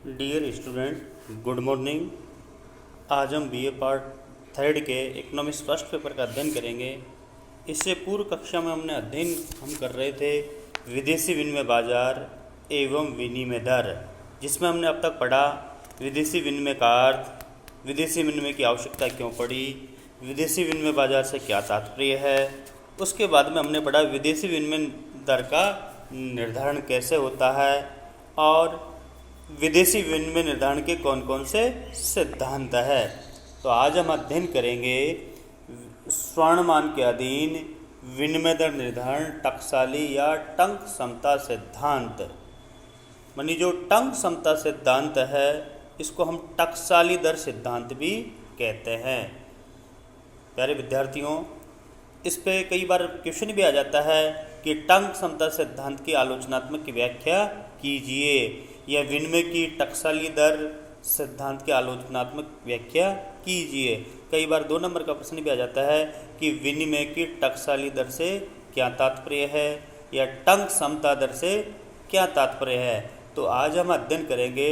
Dear student, good morning. आज हम BA part third के इकोनॉमिक्स फर्स्ट पेपर का अध्ययन करेंगे। इससे पूर्व कक्षा में हम कर रहे थे विदेशी विनिमय बाजार एवं विनिमय दर, जिसमें हमने अब तक पढ़ा विदेशी विनिमय का अर्थ, विदेशी विनिमय की आवश्यकता क्यों पड़ी, विदेशी विनिमय बाजार से क्या तात्पर्य है। उसके बाद में हमने पढ़ा विदेशी विनिमय दर का निर्धारण कैसे होता है और विदेशी विनिमय निर्धारण के कौन कौन से सिद्धांत है। तो आज हम अध्ययन करेंगे स्वर्णमान के अधीन विनिमय दर निर्धारण टकसाली या टंक समता सिद्धांत। मानी जो टंक समता सिद्धांत है इसको हम टकसाली दर सिद्धांत भी कहते हैं। प्यारे विद्यार्थियों, इस पे कई बार क्वेश्चन भी आ जाता है कि टंक समता सिद्धांत की आलोचनात्मक व्याख्या कीजिए या विनिमय की टकसाली दर सिद्धांत की आलोचनात्मक व्याख्या कीजिए। कई बार 2 नंबर का प्रश्न भी आ जाता है कि विनिमय की टकसाली दर से क्या तात्पर्य है या टंक समता दर से क्या तात्पर्य है। तो आज हम अध्ययन करेंगे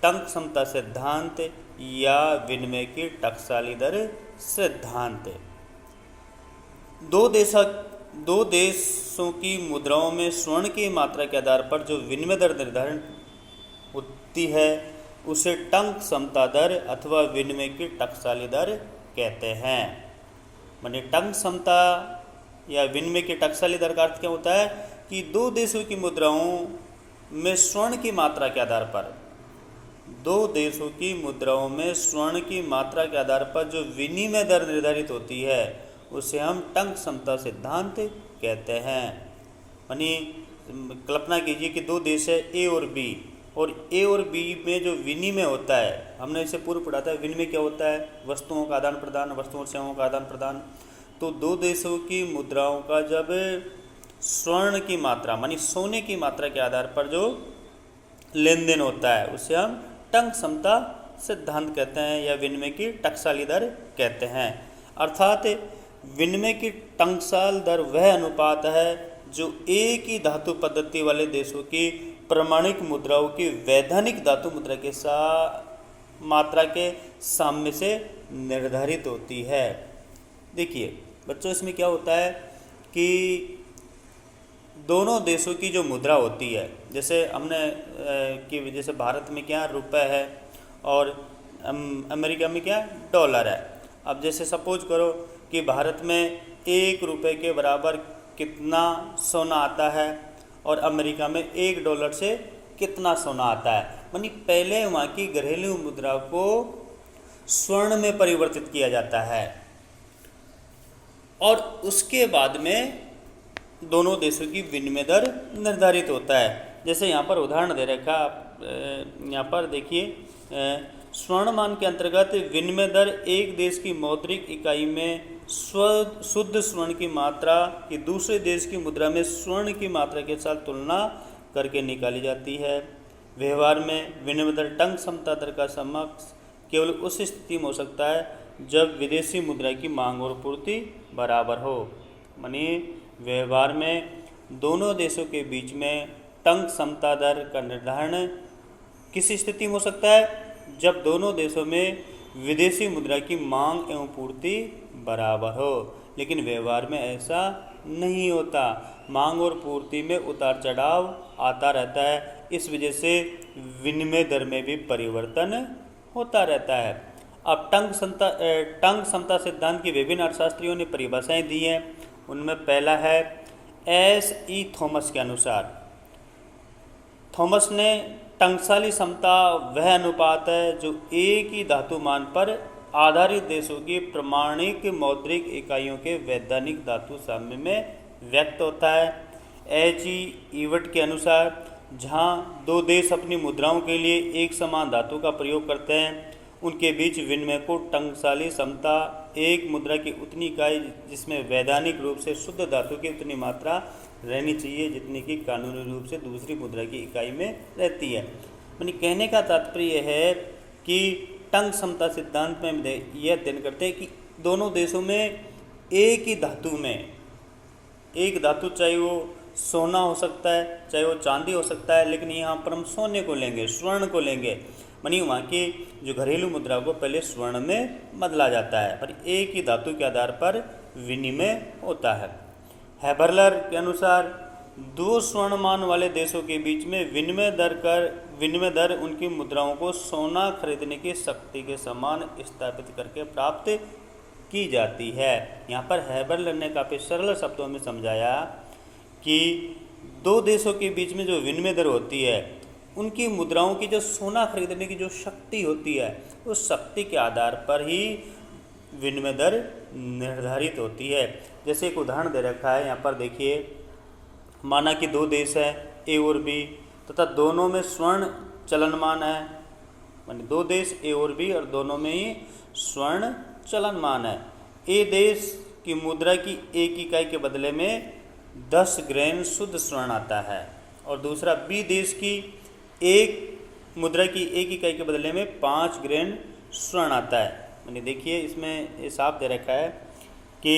टंक समता सिद्धांत या विनिमय की टकसाली दर सिद्धांत। दो देशों की मुद्राओं में स्वर्ण की मात्रा के आधार पर जो विनिमय दर निर्धारण होती है उसे टंक समता दर अथवा विनिमय की टकसाली दर कहते हैं। माने टंक समता या विनिमय की टकसाली दर का अर्थ क्या होता है कि 2 देशों की मुद्राओं में स्वर्ण की मात्रा के आधार पर 2 देशों की मुद्राओं में स्वर्ण की मात्रा के आधार पर जो विनिमय दर निर्धारित होती है उसे हम टंक समता सिद्धांत कहते हैं। मानी कल्पना कीजिए कि 2 देश है ए और बी, और ए और बी में जो विनिमय होता है, हमने इसे पूर्व पढ़ा था। विनिमय क्या होता है? वस्तुओं का आदान प्रदान, वस्तुओं और सेवाओं का आदान प्रदान। तो 2 देशों की मुद्राओं का जब स्वर्ण की मात्रा मानी सोने की मात्रा के आधार पर जो लेन देन होता है उसे हम टंक समता सिद्धांत कहते हैं या विनिमय की टकसाली दर कहते हैं। अर्थात विनिमय की टंकसाल दर वह अनुपात है जो एक ही धातु पद्धति वाले देशों की प्रमाणिक मुद्राओं की वैधानिक धातु मुद्रा के मात्रा के साम्य से निर्धारित होती है। देखिए बच्चों, इसमें क्या होता है कि दोनों देशों की जो मुद्रा होती है, जैसे जैसे भारत में क्या रुपए है और अमेरिका में क्या डॉलर है। अब जैसे सपोज करो कि भारत में 1 रुपये के बराबर कितना सोना आता है और अमेरिका में $1 से कितना सोना आता है। यानी पहले वहाँ की घरेलू मुद्रा को स्वर्ण में परिवर्तित किया जाता है और उसके बाद में दोनों देशों की विनिमय दर निर्धारित होता है। जैसे यहाँ पर उदाहरण दे रखा, यहाँ पर देखिए स्वर्णमान के अंतर्गत विनिमय दर एक देश की मौद्रिक इकाई में शुद्ध स्वर्ण की मात्रा की दूसरे देश की मुद्रा में स्वर्ण की मात्रा के साथ तुलना करके निकाली जाती है। व्यवहार में विनिमय दर टंक समता दर का समकक्ष केवल उस स्थिति में हो सकता है जब विदेशी मुद्रा की मांग और पूर्ति बराबर हो। मानी व्यवहार में दोनों देशों के बीच में टंक समता दर का निर्धारण किस स्थिति में हो सकता है? जब दोनों देशों में विदेशी मुद्रा की मांग एवं पूर्ति बराबर हो। लेकिन व्यवहार में ऐसा नहीं होता, मांग और पूर्ति में उतार चढ़ाव आता रहता है। इस वजह से विनिमय दर में भी परिवर्तन होता रहता है। अब टंक समता सिद्धांत की विभिन्न अर्थशास्त्रियों ने परिभाषाएं दी हैं। उनमें पहला है S.E. थॉमस के अनुसार। थॉमस ने टंकसाली समता वह अनुपात है जो एक ही धातु मान पर आधारित देशों की प्रमाणिक मौद्रिक इकाइयों के वैधानिक धातु साम्य में व्यक्त होता है। H.E. ईवर्ट के अनुसार जहां 2 देश अपनी मुद्राओं के लिए एक समान धातु का प्रयोग करते हैं उनके बीच विनिमय को टंकसाली समता एक मुद्रा की उतनी इकाई जिसमें वैधानिक रूप से शुद्ध धातु की उतनी मात्रा रहनी चाहिए जितनी कि कानूनी रूप से दूसरी मुद्रा की इकाई में रहती है। यानी कहने का तात्पर्य है कि टंक समता सिद्धांत में यह अध्ययन करते हैं कि दोनों देशों में एक ही धातु में एक धातु चाहे वो सोना हो सकता है, चाहे वो चांदी हो सकता है, लेकिन यहाँ पर हम सोने को लेंगे, स्वर्ण को लेंगे। मानी वहाँ की जो घरेलू मुद्रा को पहले स्वर्ण में बदला जाता है, पर एक ही धातु के आधार पर विनिमय होता है। हैबरलर के अनुसार दो स्वर्णमान वाले देशों के बीच में विनिमय दर उनकी मुद्राओं को सोना खरीदने की शक्ति के समान स्थापित करके प्राप्त की जाती है। यहाँ पर हैबरलर ने काफ़ी सरल शब्दों में समझाया कि दो देशों के बीच में जो विनिमय दर होती है, उनकी मुद्राओं की जो सोना खरीदने की जो शक्ति होती है, उस शक्ति के आधार पर ही विनिमय दर निर्धारित होती है। जैसे एक उदाहरण दे रखा है यहाँ पर देखिए, माना कि दो देश हैं ए और बी तथा दोनों में स्वर्ण चलनमान है। मानी दो देश ए और बी और दोनों में ही स्वर्ण चलनमान है। ए देश की मुद्रा की एक इकाई के बदले में 10 ग्रेन शुद्ध स्वर्ण आता है और दूसरा बी देश की एक मुद्रा की एक इकाई के बदले में 5 ग्रेन स्वर्ण आता है। मैंने देखिए इसमें ये साफ दे रखा है कि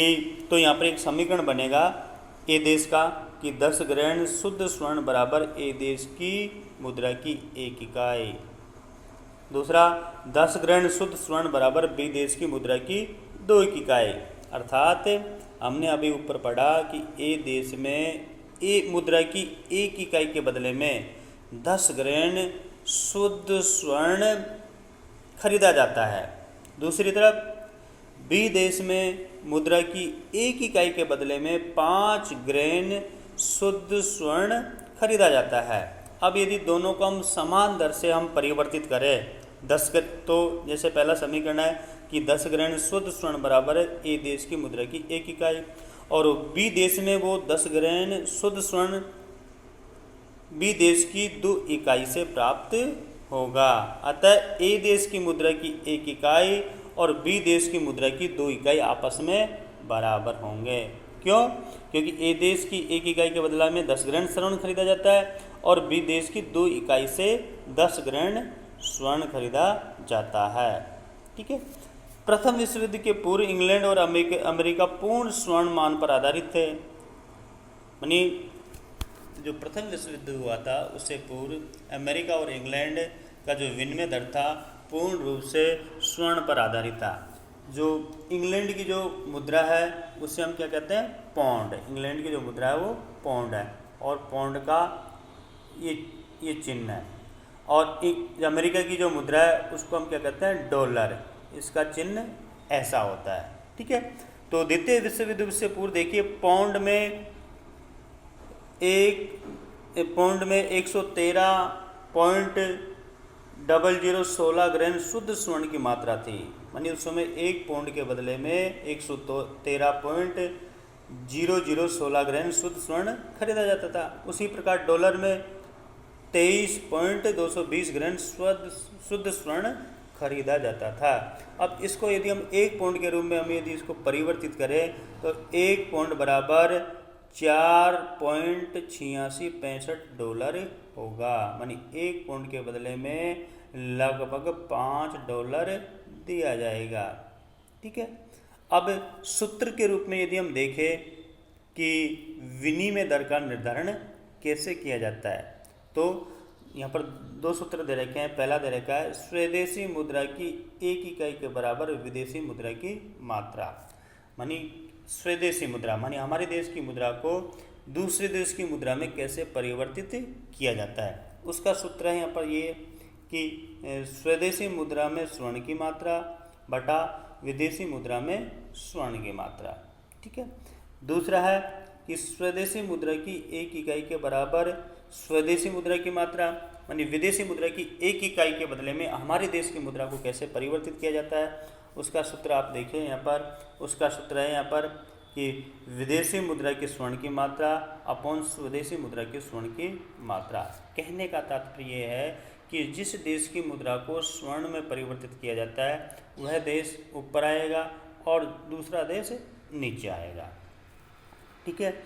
तो यहाँ पर एक समीकरण बनेगा ए देश का कि 10 ग्रेन शुद्ध स्वर्ण बराबर ए देश की मुद्रा की एक इकाई, दूसरा 10 ग्रेन शुद्ध स्वर्ण बराबर बी देश की मुद्रा की 2 इकाई। अर्थात हमने अभी ऊपर पढ़ा कि ए देश में ए मुद्रा की एक इकाई के बदले में 10 ग्रेन शुद्ध स्वर्ण खरीदा जाता है। दूसरी तरफ बी देश में मुद्रा की एक इकाई के बदले में 5 ग्रेन शुद्ध स्वर्ण खरीदा जाता है। अब यदि दोनों को हम समान दर से हम परिवर्तित करें, 10 तो जैसे पहला समीकरण है कि 10 ग्रेन शुद्ध स्वर्ण बराबर है ए देश की मुद्रा की एक इकाई, और बी देश में वो 10 ग्रेन शुद्ध स्वर्ण बी देश की 2 इकाई से प्राप्त होगा। अतः ए देश की मुद्रा की एक इकाई और बी देश की मुद्रा की 2 इकाई आपस में बराबर होंगे। क्यों? क्योंकि ए देश की एक इकाई के बदला में 10 ग्रेन स्वर्ण खरीदा जाता है और बी देश की 2 इकाई से 10 ग्रेन स्वर्ण खरीदा जाता है। ठीक है। प्रथम विश्व युद्ध के पूर्व इंग्लैंड और अमेरिका पूर्ण स्वर्ण मान पर आधारित थे। यानी जो प्रथम विश्व युद्ध हुआ था उससे पूर्व अमेरिका और इंग्लैंड का जो विनिमय दर था पूर्ण रूप से स्वर्ण पर आधारित था। जो इंग्लैंड की जो मुद्रा है उसे हम क्या कहते हैं? पौंड। इंग्लैंड की जो मुद्रा है वो पौंड है और पौंड का ये चिन्ह है। और अमेरिका की जो मुद्रा है उसको हम क्या कहते हैं? डॉलर। इसका चिन्ह ऐसा होता है। ठीक है। तो द्वितीय विश्व युद्ध से पूर्व देखिए पौंड में 113.0016 ग्रेन शुद्ध स्वर्ण की मात्रा थी। मानी उस समय एक पौंड के बदले में 113.0016 ग्रेन शुद्ध स्वर्ण खरीदा जाता था। उसी प्रकार डॉलर में 23.220 ग्रेन शुद्ध स्वर्ण खरीदा जाता था। अब इसको यदि हम एक पौंड के रूप में हम यदि इसको परिवर्तित करें तो एक पौंड बराबर 4.8665 डॉलर होगा। मानी एक पौंड के बदले में लगभग $5 दिया जाएगा। ठीक है। अब सूत्र के रूप में यदि हम देखें कि विनिमय दर का निर्धारण कैसे किया जाता है तो यहाँ पर 2 सूत्र दे रखे हैं। पहला दे रखा है स्वदेशी मुद्रा की एक इकाई के बराबर विदेशी मुद्रा की मात्रा। मानी स्वदेशी मुद्रा मानी हमारे देश की मुद्रा को दूसरे देश की मुद्रा में कैसे परिवर्तित किया जाता है, उसका सूत्र है यहाँ पर ये कि स्वदेशी मुद्रा में स्वर्ण की मात्रा बटा विदेशी मुद्रा में स्वर्ण की मात्रा। ठीक है। दूसरा है कि स्वदेशी मुद्रा की एक इकाई के बराबर स्वदेशी मुद्रा की मात्रा मानी विदेशी मुद्रा की एक इकाई के बदले में हमारे देश की मुद्रा को कैसे परिवर्तित किया जाता है, उसका सूत्र आप देखिए यहाँ पर। उसका सूत्र है यहाँ पर कि विदेशी मुद्रा की स्वर्ण की मात्रा अपॉन स्वदेशी मुद्रा की स्वर्ण की मात्रा। कहने का तात्पर्य ये है कि जिस देश की मुद्रा को स्वर्ण में परिवर्तित किया जाता है वह देश ऊपर आएगा और दूसरा देश नीचे आएगा। ठीक है।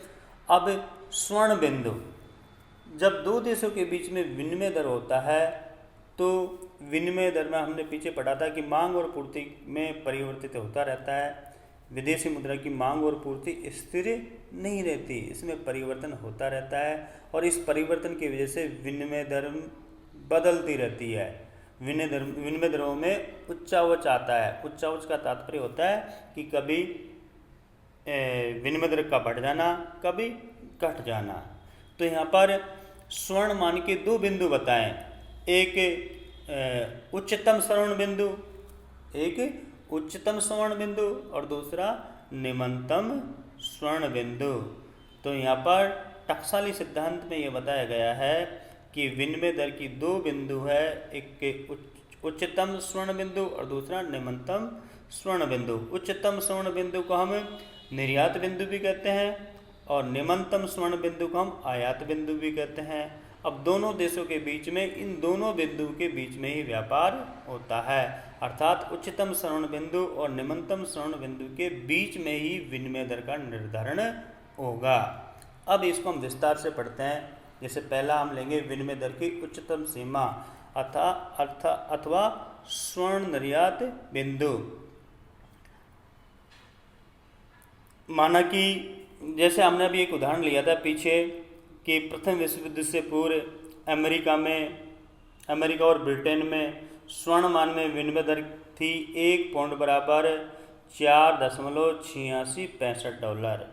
अब स्वर्ण बिंदु, जब दो देशों के बीच में विनिमय दर होता है तो विनिमय दर में हमने पीछे पढ़ा था कि मांग और पूर्ति में परिवर्तित होता रहता है। विदेशी मुद्रा की मांग और पूर्ति स्थिर नहीं रहती, इसमें परिवर्तन होता रहता है और इस परिवर्तन की वजह से विनिमय दर बदलती रहती है। विनिमय दरों में उच्चावच आता है। उच्चावच का तात्पर्य होता है कि कभी विनिमय दर का बढ़ जाना, कभी घट जाना। तो यहाँ पर स्वर्ण मान के दो बिंदु बताएं, एक उच्चतम स्वर्ण बिंदु, एक उच्चतम स्वर्ण बिंदु और दूसरा निम्नतम स्वर्ण बिंदु। तो यहाँ पर टकसाली सिद्धांत में ये बताया गया है कि विनिमय दर की दो बिंदु है, एक उच्चतम स्वर्ण बिंदु और दूसरा निम्नतम स्वर्ण बिंदु। उच्चतम स्वर्ण बिंदु को हम निर्यात बिंदु भी कहते हैं और निम्नतम स्वर्ण बिंदु को हम आयात बिंदु भी कहते हैं। अब दोनों देशों के बीच में इन दोनों बिंदुओं के बीच में ही व्यापार होता है, अर्थात उच्चतम स्वर्ण बिंदु और निम्नतम स्वर्ण बिंदु के बीच में ही विनिमय दर का निर्धारण होगा। अब इसको हम विस्तार से पढ़ते हैं। जैसे पहला हम लेंगे विनिमय दर की उच्चतम सीमा अथवा स्वर्ण निर्यात बिंदु। माना कि जैसे हमने अभी एक उदाहरण लिया था पीछे कि प्रथम विश्व युद्ध से पूर्व अमेरिका और ब्रिटेन में स्वर्ण मान में विनिमय दर थी 1 पौंड बराबर 4.8665 डॉलर।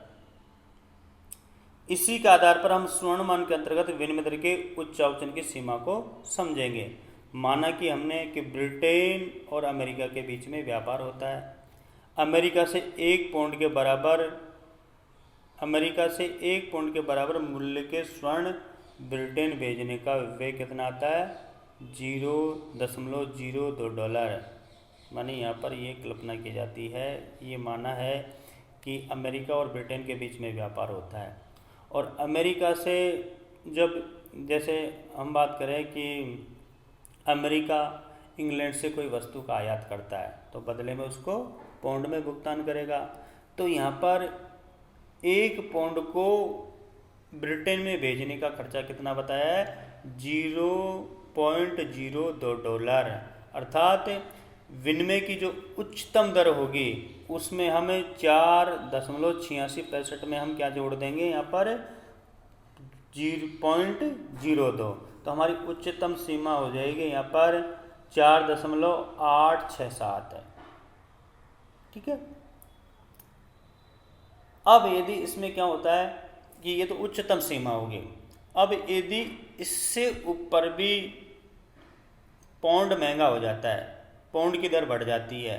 इसी के आधार पर हम स्वर्ण मान के अंतर्गत विनिमय दर के उच्चावचन की सीमा को समझेंगे। माना कि हमने कि ब्रिटेन और अमेरिका के बीच में व्यापार होता है। अमेरिका से 1 पौंड के बराबर मूल्य के स्वर्ण ब्रिटेन भेजने का व्यय कितना आता है? 0.02 डॉलर। माने यहाँ पर ये कल्पना की जाती है, ये माना है कि अमेरिका और ब्रिटेन के बीच में व्यापार होता है और अमेरिका से जब जैसे हम बात करें कि अमेरिका इंग्लैंड से कोई वस्तु का आयात करता है तो बदले में उसको पौंड में भुगतान करेगा। तो यहाँ पर 1 पौंड को ब्रिटेन में भेजने का खर्चा कितना बताया है? 0.02 डॉलर। अर्थात विनिमय की जो उच्चतम दर होगी उसमें हमें 4.8665 में हम क्या जोड़ देंगे यहाँ पर? 0.02। तो हमारी उच्चतम सीमा हो जाएगी यहाँ पर 4.867 है। ठीक है। अब यदि इसमें क्या होता है कि ये तो उच्चतम सीमा होगी। अब यदि इससे ऊपर भी पौंड महंगा हो जाता है, पौंड की दर बढ़ जाती है,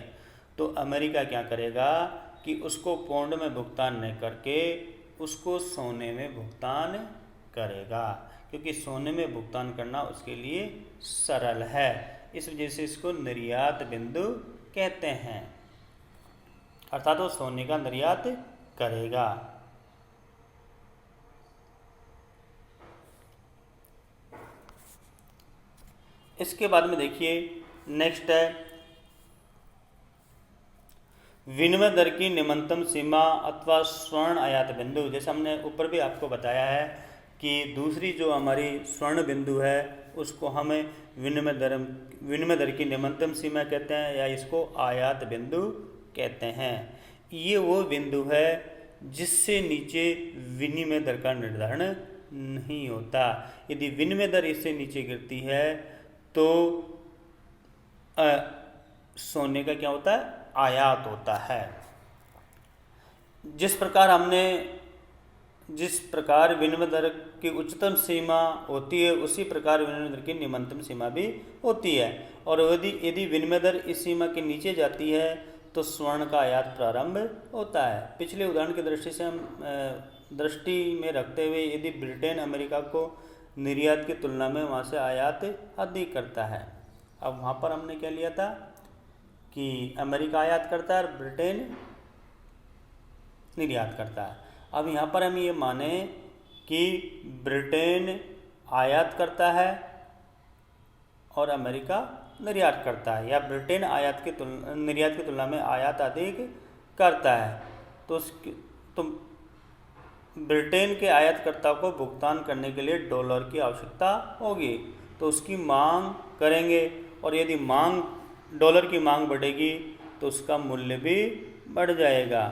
तो अमेरिका क्या करेगा कि उसको पौंड में भुगतान नहीं करके उसको सोने में भुगतान करेगा, क्योंकि सोने में भुगतान करना उसके लिए सरल है। इस वजह से इसको निर्यात बिंदु कहते हैं, अर्थात वो सोने का निर्यात करेगा। इसके बाद में देखिए नेक्स्ट है विनिमय दर की निम्नतम सीमा अथवा स्वर्ण आयात बिंदु। जैसे हमने ऊपर भी आपको बताया है कि दूसरी जो हमारी स्वर्ण बिंदु है उसको हमें विनिमय दर की निम्नतम सीमा कहते हैं या इसको आयात बिंदु कहते हैं। ये वो बिंदु है जिससे नीचे विनिमय दर का निर्धारण नहीं होता। यदि विनिमय दर इससे नीचे गिरती है तो सोने का क्या होता है? आयात होता है। जिस प्रकार विनिमय दर की उच्चतम सीमा होती है उसी प्रकार विनिमय दर की निम्नतम सीमा भी होती है। और यदि विनिमय दर इस सीमा के नीचे जाती है तो स्वर्ण का आयात प्रारंभ होता है। पिछले उदाहरण की दृष्टि में रखते हुए यदि ब्रिटेन अमेरिका को निर्यात की तुलना में वहाँ से आयात अधिक करता है। अब वहाँ पर हमने क्या लिया था कि अमेरिका आयात करता है और ब्रिटेन निर्यात करता है। अब यहाँ पर हम ये माने कि ब्रिटेन आयात करता है और अमेरिका निर्यात करता है, या ब्रिटेन निर्यात की तुलना में आयात अधिक करता है, तो ब्रिटेन के आयातकर्ता को भुगतान करने के लिए डॉलर की आवश्यकता होगी, तो उसकी मांग करेंगे और यदि डॉलर की मांग बढ़ेगी तो उसका मूल्य भी बढ़ जाएगा।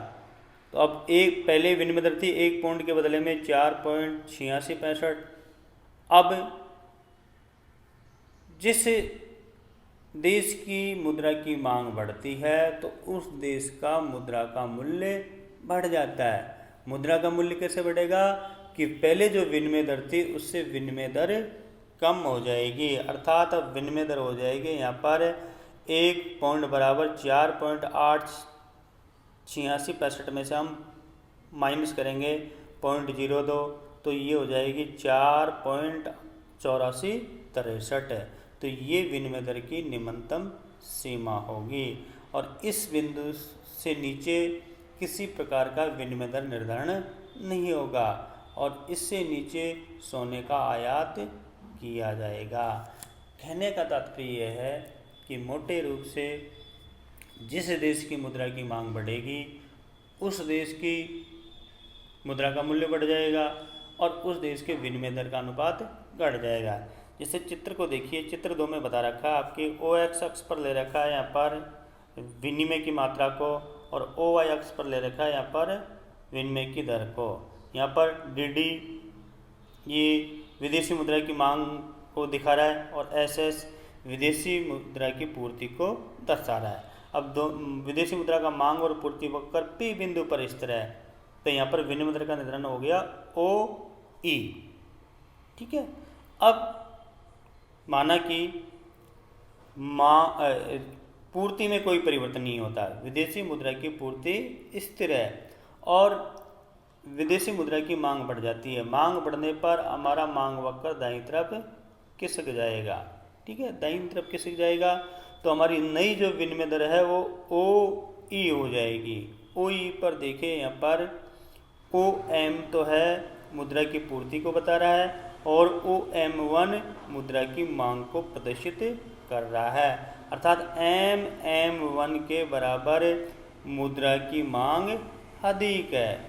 तो अब एक पहले विनिमय दर थी 1 पाउंड के बदले में 4.8665। अब जिस देश की मुद्रा की मांग बढ़ती है तो उस देश का मुद्रा का मूल्य बढ़ जाता है। मुद्रा का मूल्य कैसे बढ़ेगा कि पहले जो विनिमय दर थी उससे विनिमय दर कम हो जाएगी, अर्थात अब विनिमय दर हो जाएगी यहाँ पर 1 पाउंड बराबर 4.8665 में से हम माइनस करेंगे 0.02, तो ये हो जाएगी 4.8463। तो ये विनिमय दर की निम्नतम सीमा होगी और इस बिंदु से नीचे किसी प्रकार का विनिमय दर निर्धारण नहीं होगा और इससे नीचे सोने का आयात किया जाएगा। कहने का तात्पर्य यह है कि मोटे रूप से जिस देश की मुद्रा की मांग बढ़ेगी उस देश की मुद्रा का मूल्य बढ़ जाएगा और उस देश के विनिमय दर का अनुपात घट जाएगा। जैसे चित्र को देखिए, चित्र 2 में बता रखा है आपके OX अक्ष पर ले रखा है यहाँ पर विनिमय की मात्रा को और OY अक्ष पर ले रखा है यहाँ पर विनिमय की दर को। यहाँ पर DD ये विदेशी मुद्रा की मांग को दिखा रहा है और SS विदेशी मुद्रा की पूर्ति को दर्शा रहा है। अब विदेशी मुद्रा का मांग और पूर्ति वक्र P बिंदु पर स्थिर है, तो यहाँ पर विनिमय दर का निर्धारण हो गया OE। ठीक है, अब माना कि पूर्ति में कोई परिवर्तन नहीं होता, विदेशी मुद्रा की पूर्ति स्थिर है और विदेशी मुद्रा की मांग बढ़ जाती है। मांग बढ़ने पर हमारा मांग वक्र दाईं तरफ खिसक जाएगा। ठीक है, दाईं तरफ खिसक जाएगा तो हमारी नई जो विनिमय दर है वो OE हो जाएगी। OE पर देखिए यहाँ पर OM तो है मुद्रा की पूर्ति को बता रहा है और OM1 मुद्रा की मांग को प्रदर्शित कर रहा है, अर्थात MM1 के बराबर मुद्रा की मांग अधिक है,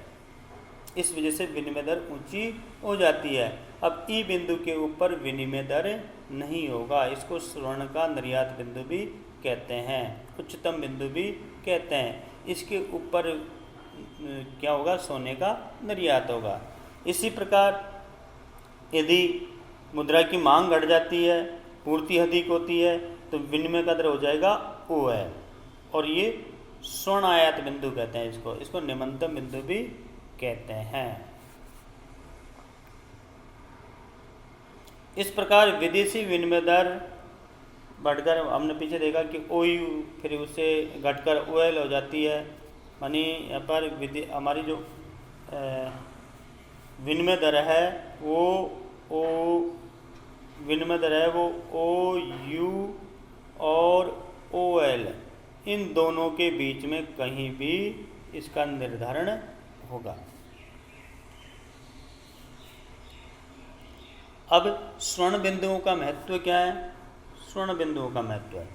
इस वजह से विनिमय दर ऊंची हो जाती है। अब E बिंदु के ऊपर विनिमय दर नहीं होगा, इसको स्वर्ण का निर्यात बिंदु भी कहते हैं, उच्चतम बिंदु भी कहते हैं। इसके ऊपर क्या होगा, सोने का निर्यात होगा। इसी प्रकार यदि मुद्रा की मांग घट जाती है, पूर्ति अधिक होती है, तो विनिमय का दर हो जाएगा OL और ये स्वर्ण आयात बिंदु कहते हैं इसको निम्नतम बिंदु भी कहते हैं। इस प्रकार विदेशी विनिमय दर बढ़कर हमने पीछे देखा कि OU फिर उससे घटकर OL हो जाती है, यानी यहाँ पर हमारी जो विनिमय दर है वो OU और OL इन दोनों के बीच में कहीं भी इसका निर्धारण होगा। अब स्वर्ण बिंदुओं का महत्व क्या है? स्वर्ण बिंदुओं का महत्व है,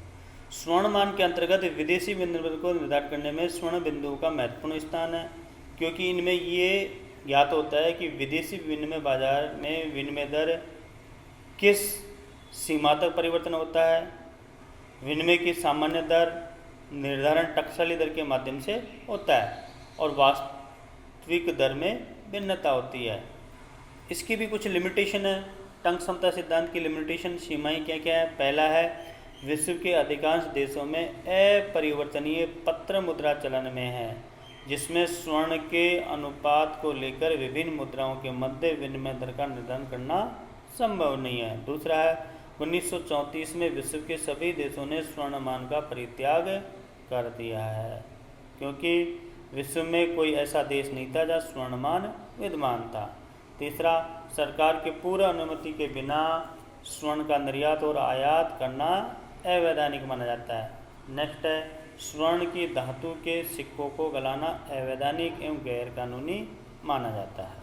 स्वर्ण मान के अंतर्गत विदेशी विनिमय को निर्धारित करने में स्वर्ण बिंदुओं का महत्वपूर्ण स्थान है, क्योंकि इनमें ये ज्ञात होता है कि विदेशी विनिमय बाजार में विनिमय दर किस सीमा तक परिवर्तन होता है। विनिमय की सामान्य दर निर्धारण टकसाली दर के माध्यम से होता है और वास्तविक दर में भिन्नता होती है। इसकी भी कुछ लिमिटेशन है। टंक समता सिद्धांत की लिमिटेशन सीमाएं क्या क्या है? पहला है, विश्व के अधिकांश देशों में अपरिवर्तनीय पत्र मुद्रा चलन में है, जिसमें स्वर्ण के अनुपात को लेकर विभिन्न मुद्राओं के मध्य विनिमय दर का निर्धारण करना संभव नहीं है। दूसरा है, 1934 में विश्व के सभी देशों ने स्वर्ण मान का परित्याग कर दिया है, क्योंकि विश्व में कोई ऐसा देश नहीं था जहाँ स्वर्ण मान विद्यमान था। तीसरा, सरकार के पूर्व अनुमति के बिना स्वर्ण का निर्यात और आयात करना अवैधानिक माना जाता है। नेक्स्ट है, स्वर्ण की धातु के सिक्कों को गलाना अवैधानिक एवं गैर कानूनी माना जाता है।